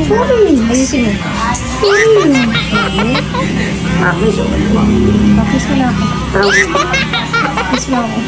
Sorry. Ayusin mo. Tapos, Bakis mo na ako. Bakis mo ako.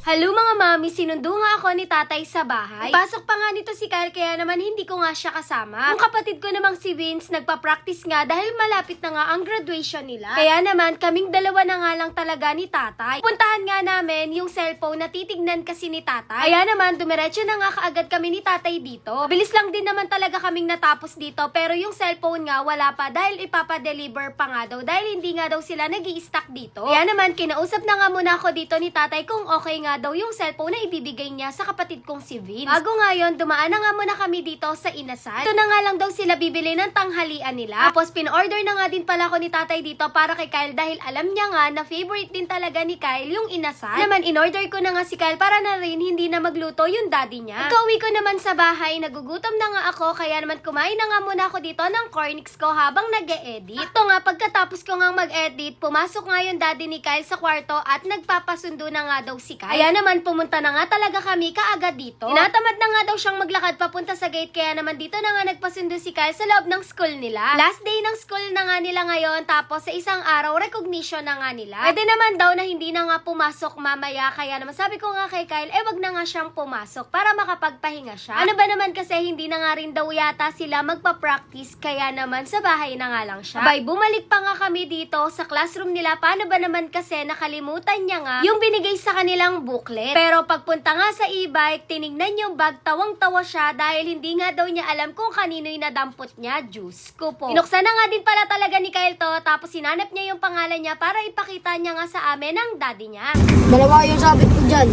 Hello mga mami, sinundo nga ako ni tatay sa bahay. Pasok pa nga nito si Kyle kaya naman hindi ko nga siya kasama. Yung kapatid ko namang si Vince nagpa-practice nga dahil malapit na nga ang graduation nila. Kaya naman kaming dalawa na nga lang talaga ni tatay. Puntahan nga namin yung cellphone na titignan kasi ni tatay. Kaya naman dumiretso na nga kaagad kami ni tatay dito. Bilis lang din naman talaga kaming natapos dito pero yung cellphone nga wala pa dahil ipapadeliver pa nga daw dahil hindi nga daw sila nag-i-stack dito. Kaya naman kinausap na nga muna ako dito ni tatay kung okay nga daw yung cellphone na ibibigay niya sa kapatid kong si Vince. Bago nga yun, dumaan na nga muna kami dito sa Inasal. Ito na nga lang daw sila bibili ng tanghalian nila. Tapos pin-order na nga din pala ako ni tatay dito para kay Kyle dahil alam niya nga na favorite din talaga ni Kyle yung Inasal. Naman in-order ko na nga si Kyle para na rin hindi na magluto yung daddy niya. Pagka-uwi ko naman sa bahay, nagugutom na nga ako kaya naman kumain na nga muna ako dito ng cornix ko habang nag-e-edit. Ito nga, pagkatapos ko nga mag-edit, pumasok nga yung daddy ni Kyle sa kwarto at nagpapasundo na nga daw si Kyle. Kaya naman pumunta na nga talaga kami kaagad dito. Tinatamad na nga daw siyang maglakad papunta sa gate kaya naman dito na nga nagpasundo si Kyle sa loob ng school nila. Last day ng school na nga nila ngayon tapos sa isang araw recognition na nga nila. Pwede naman daw na hindi na nga pumasok mamaya kaya naman sabi ko nga kay Kyle wag na nga siyang pumasok para makapagpahinga siya. Ano ba naman kasi hindi na nga rin daw yata sila magpa-practice kaya naman sa bahay na nga lang siya. Abay, bumalik pa nga kami dito sa classroom nila. Paano ba naman kasi nakalimutan niya nga yung binigay sa kanilang booklet. Pero pagpunta nga sa e-bike, tinignan yung bag, tawang-tawa siya dahil hindi nga daw niya alam kung kanino'y nadampot niya. Diyos ko po. Pinuksan na nga din pala talaga ni Kyle to, tapos sinanap niya yung pangalan niya para ipakita niya nga sa amin ang daddy niya. Dalawa yung sabit ko dyan.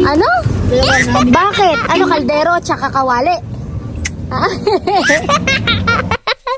Ano? Dalawa sabit. Bakit? Ano, kaldero tsaka kawali?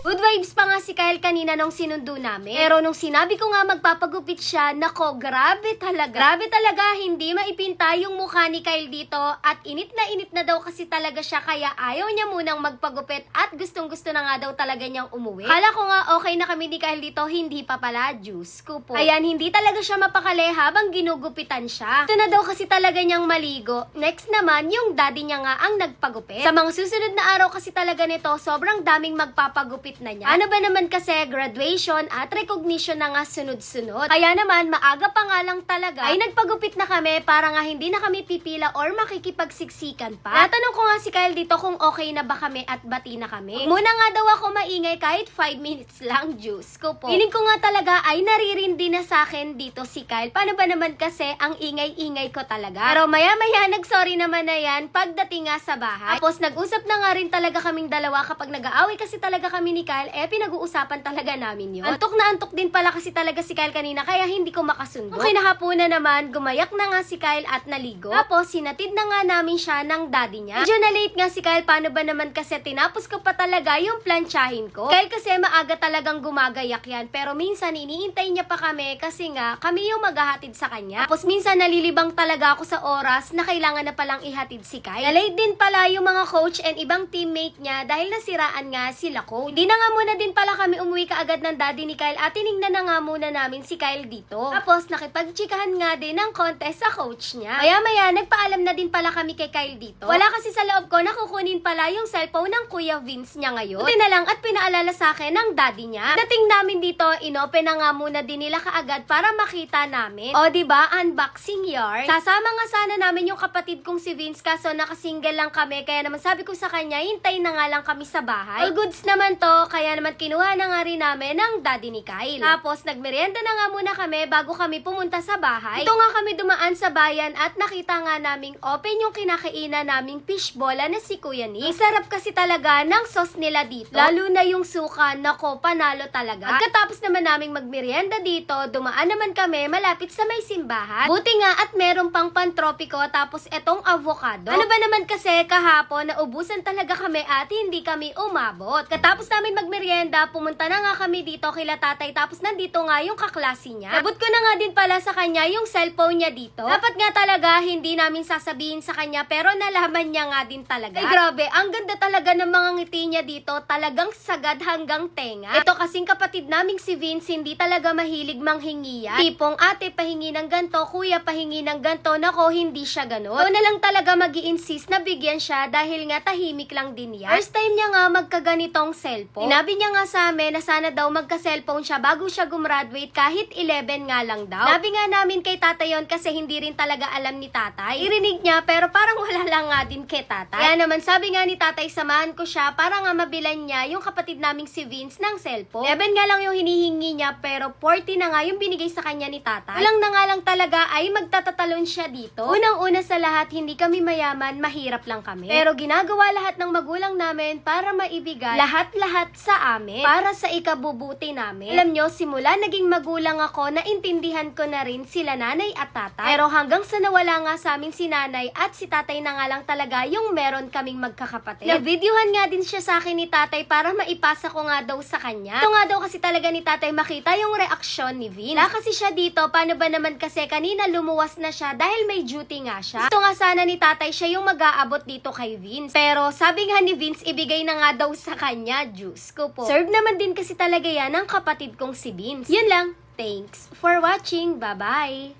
Good vibes pa nga si Kyle kanina nung sinundo namin. Pero nung sinabi ko nga magpapagupit siya, nako, grabe talaga. Grabe talaga, hindi maipinta yung mukha ni Kyle dito. At init na daw kasi talaga siya kaya ayaw niya munang magpagupit at gustong-gusto na nga daw talaga niyang umuwi. Kala ko nga okay na kami ni Kyle dito, hindi pa pala, Diyos ko po. Ayan, hindi talaga siya mapakali habang ginugupitan siya. Ito na daw kasi talaga niyang maligo. Next naman, yung daddy niya nga ang nagpagupit. Sa mga susunod na araw kasi talaga nito, sobrang daming magpapagupit na niya. Ano ba naman kasi graduation at recognition na nga sunod-sunod. Kaya naman maaga pa nga lang talaga ay nagpagupit na kami para nga hindi na kami pipila or makikipagsiksikan pa. Natanong ko nga si Kyle dito kung okay na ba kami at bati na kami. Muna nga daw ako maingay kahit 5 minutes lang, Diyos ko po. Feeling ko nga talaga ay naririndi na sa akin dito si Kyle. Paano ba naman kasi ang ingay-ingay ko talaga. Pero maya-maya nag-sorry naman na yan pagdating nga sa bahay. Tapos nag-usap na nga rin talaga kaming dalawa kapag nag-aaway kasi talaga kami ni Kyle, pinag-uusapan talaga namin yun. Antok na antok din pala kasi talaga si Kyle kanina kaya hindi ko makasundo. Okay, nahapunan naman, gumayak na nga si Kyle at naligo. Tapos, sinatid na nga namin siya ng daddy niya. Medyo na late nga si Kyle, paano ba naman kasi tinapos ko pa talaga yung planchahin ko. Kyle kasi maaga talagang gumagayak yan, pero minsan iniintay niya pa kami kasi nga kami yung maghahatid sa kanya. Tapos minsan nalilibang talaga ako sa oras na kailangan na palang ihatid si Kyle. Late din pala yung mga coach and ibang teammate niya dahil nasiraan nga sila coach. Hindi na nga muna din pala kami umuwi kaagad ng daddy ni Kyle at tinignan na nga muna namin si Kyle dito. Tapos nakipagchikahan nga din ng contest sa coach niya. Maya-maya nagpaalam na din pala kami kay Kyle dito. Wala kasi sa loob ko na kukunin pala yung cellphone ng Kuya Vince niya ngayon. Buti na lang at pinaalala sa akin ng daddy niya. Dating namin dito, inopen na nga muna din nila kaagad para makita namin. O diba, unboxing yarn. Sasama nga sana namin yung kapatid kong si Vince kaso nakasingle lang kami kaya naman sabi ko sa kanya, hintay na nga lang kami sa bahay. All goods naman to, kaya naman kinuha na nga rin namin ng daddy ni Kyle. Tapos nagmerienda na nga muna kami bago kami pumunta sa bahay. Ito nga kami dumaan sa bayan at nakita nga naming open yung kinakainan naming fishbola na si Kuya Nick. Ang sarap kasi talaga ng sauce nila dito. Lalo na yung suka, nako, panalo talaga. At katapos naman naming magmerienda dito, dumaan naman kami malapit sa may simbahan. Buti nga at meron pang pantropiko tapos etong avocado. Ano ba naman kasi kahapon naubusan talaga kami at hindi kami umabot. Katapos namin namin magmerienda, pumunta na nga kami dito kila tatay, tapos nandito nga yung kaklase niya. Nabot ko na nga din pala sa kanya yung cellphone niya dito. Dapat nga talaga hindi namin sasabihin sa kanya, pero nalaman niya nga din talaga. Ay grabe, ang ganda talaga ng mga ngiti niya dito, talagang sagad hanggang tenga. Ito kasing kapatid naming si Vince, hindi talaga mahilig manghingi yan. Tipong ate pahingi ng ganto, kuya pahingi ng ganto, nako hindi siya ganun. So na lang talaga magi-insist na bigyan siya dahil nga tahimik lang din yan. First time niya nga magkaganitong cellphone. Sinabi niya nga sa amin na sana daw magka-cellphone siya bago siya gumraduate kahit 11 nga lang daw. Sabi nga namin kay tatay yon kasi hindi rin talaga alam ni tatay. Irinig niya pero parang wala lang nga din kay tatay. Kaya naman sabi nga ni tatay samahan ko siya para nga mabilan niya yung kapatid naming si Vince ng cellphone. 11 nga lang yung hinihingi niya pero 40 na nga yung binigay sa kanya ni tatay. Walang na nga lang talaga ay magtatatalon siya dito. Unang-una sa lahat, hindi kami mayaman, mahirap lang kami. Pero ginagawa lahat ng magulang namin para maibigay lahat-lahat sa amin para sa ikabubuti namin. Alam nyo, simula naging magulang ako, naintindihan ko na rin sila nanay at tatay. Pero hanggang sa nawala nga sa amin si nanay at si tatay na nga lang talaga yung meron kaming magkakapatid. Nag-videohan nga din siya sa akin ni tatay para maipasa ko nga daw sa kanya. Ito nga daw kasi talaga ni tatay makita yung reaksyon ni Vince. Wala kasi siya dito, paano ba naman kasi kanina lumuwas na siya dahil may duty nga siya. Gusto nga sana ni tatay siya yung mag-aabot dito kay Vince. Pero sabi nga ni Vince, ibigay na nga daw sa kanya. Diyos ko po. Serve naman din kasi talaga yan ng kapatid kong si Vince. Yun lang. Thanks for watching. Bye-bye.